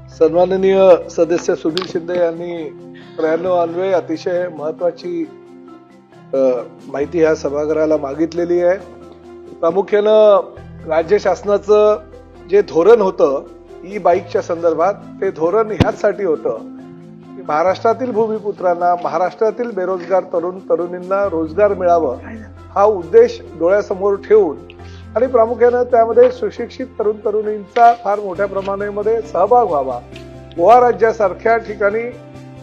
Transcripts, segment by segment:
सन्माननीय सदस्य सुनील शिंदे यांनी 93 अन्वये अतिशय महत्वाची माहिती ह्या सभागृहाला मागितलेली आहे। प्रामुख्यानं राज्य शासनाचं जे धोरण होतं ई बाईकच्या संदर्भात, ते धोरण ह्याचसाठी होतं की महाराष्ट्रातील भूमिपुत्रांना, महाराष्ट्रातील बेरोजगार तरुणींना रोजगार मिळावं हा उद्देश डोळ्यासमोर ठेवून आणि प्रामुख्यानं त्यामध्ये सुशिक्षित तरुणींचा फार मोठ्या प्रमाणामध्ये सहभाग व्हावा। गोवा राज्यासारख्या ठिकाणी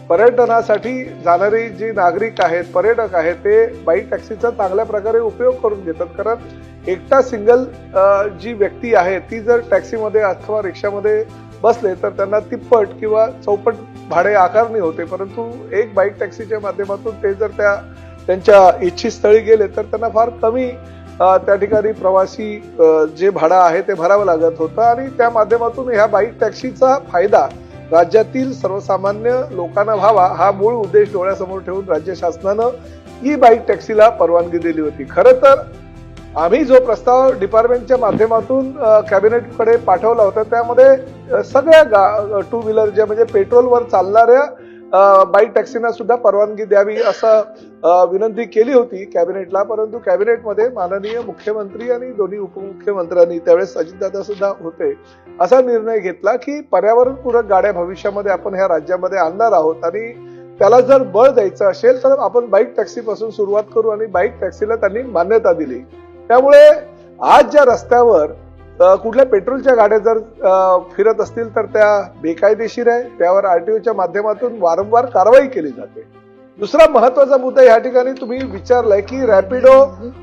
पर्यटनासाठी जाणारी जी नागरिक आहेत, पर्यटक आहेत, ते बाईक टॅक्सीचा चांगल्या प्रकारे उपयोग करून घेतात। कारण एकटा सिंगल जी व्यक्ती आहे ती जर टॅक्सीमध्ये अथवा रिक्षामध्ये बसले तर त्यांना तिप्पट किंवा चौपट भाडे आकारणी होते, परंतु एक बाईक टॅक्सीच्या माध्यमातून ते जर त्यांच्या इच्छित स्थळी गेले तर त्यांना फार कमी त्या ठिकाणी प्रवासी जे भाडं आहे ते भरावं लागत होतं आणि त्या माध्यमातून ह्या बाईक टॅक्सीचा फायदा राज्यातील सर्वसामान्य लोकांना व्हावा हा मूळ उद्देश डोळ्यासमोर ठेवून राज्य शासनानं ई बाईक टॅक्सीला परवानगी दिली होती। खरं तर आम्ही जो प्रस्ताव डिपार्टमेंटच्या माध्यमातून कॅबिनेटकडे पाठवला होता त्यामध्ये सगळ्या टू व्हीलर ज्या म्हणजे पेट्रोलवर चालणाऱ्या बाईक टॅक्सीना सुद्धा परवानगी द्यावी असं विनंती केली होती कॅबिनेटला, परंतु कॅबिनेटमध्ये माननीय मुख्यमंत्री आणि दोन्ही उपमुख्यमंत्र्यांनी, त्यावेळेस अजितदादा सुद्धा होते, असा निर्णय घेतला की पर्यावरणपूरक गाड्या भविष्यामध्ये आपण ह्या राज्यामध्ये आणणार आहोत आणि त्याला जर बळ द्यायचं असेल तर आपण बाईक टॅक्सी पासून सुरुवात करू आणि बाईक टॅक्सीला त्यांनी मान्यता दिली। त्यामुळे आज ज्या रस्त्यावर कुठल्या पेट्रोलच्या गाड्या जर फिरत असतील तर त्या बेकायदेशीर आहे, त्यावर आरटीओच्या माध्यमातून वारंवार कारवाई केली जाते। दुसरा महत्वाचा मुद्दा या ठिकाणी तुम्ही विचारलाय की रॅपिडो,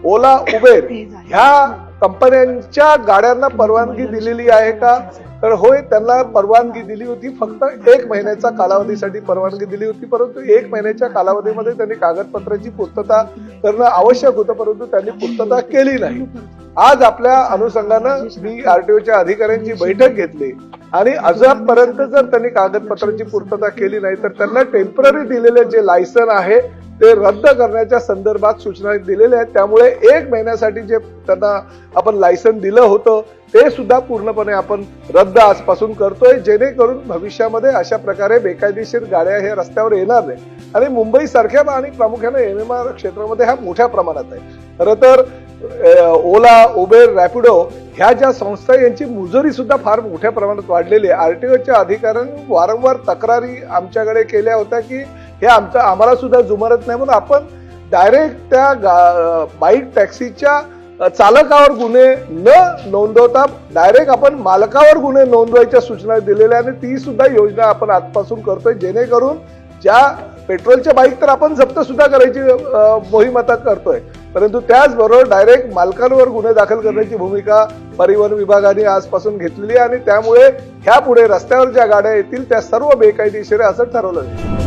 ओला, उबेर ह्या कंपन्यांच्या गाड्यांना परवानगी दिलेली आहे का? तर होय, त्यांना परवानगी दिली होती, फक्त 1 महिन्याच्या कालावधीसाठी परवानगी दिली होती, परंतु 1 महिन्याच्या कालावधीमध्ये त्यांनी कागदपत्राची पूर्तता करणं आवश्यक होतं, परंतु त्यांनी पूर्तता केली नाही। आज आपल्या अनुषंगानं मी आरटीओच्या अधिकाऱ्यांची बैठक घेतली आणि अजूनपर्यंत जर त्यांनी कागदपत्रांची पूर्तता केली नाही तर त्यांना टेम्पररी दिलेले जे लायसन आहे ते रद्द करण्याच्या संदर्भात सूचना दिलेल्या आहेत। त्यामुळे 1 महिन्यासाठी जे त्यांना आपण लायसन दिलं होतं ते सुद्धा पूर्णपणे आपण रद्द आजपासून करतोय, जेणेकरून भविष्यामध्ये अशा प्रकारे बेकायदेशीर गाड्या हे रस्त्यावर येणार नाही। आणि मुंबई सारख्या आणि प्रामुख्याने एमएमआर क्षेत्रामध्ये हा मोठ्या प्रमाणात आहे। खरं तर ओला, उबेर, रॅपिडो ह्या ज्या संस्था यांची मुजोरी सुद्धा फार मोठ्या प्रमाणात वाढलेली आहे। आरटीओच्या अधिकाऱ्यांनी वारंवार तक्रारी आमच्याकडे केल्या होत्या की हे आम्हाला सुद्धा जुमानत नाही, म्हणून आपण डायरेक्ट त्या बाईक टॅक्सीच्या चालकावर गुन्हे न नोंदवता डायरेक्ट आपण मालकावर गुन्हे नोंदवायच्या सूचना दिलेल्या आणि ती सुद्धा योजना आपण आजपासून करतोय, जेणेकरून ज्या पेट्रोलच्या बाईक तर आपण जप्त सुद्धा करायची मोहीम आता करतोय, परंतु त्याचबरोबर डायरेक्ट मालकांवर गुन्हे दाखल करण्याची भूमिका परिवहन विभागाने आजपासून घेतलेली आहे आणि त्यामुळे ह्या पुढे रस्त्यावर ज्या गाड्या येतील त्या सर्व बेकायदेशीर असं ठरवलं आहे।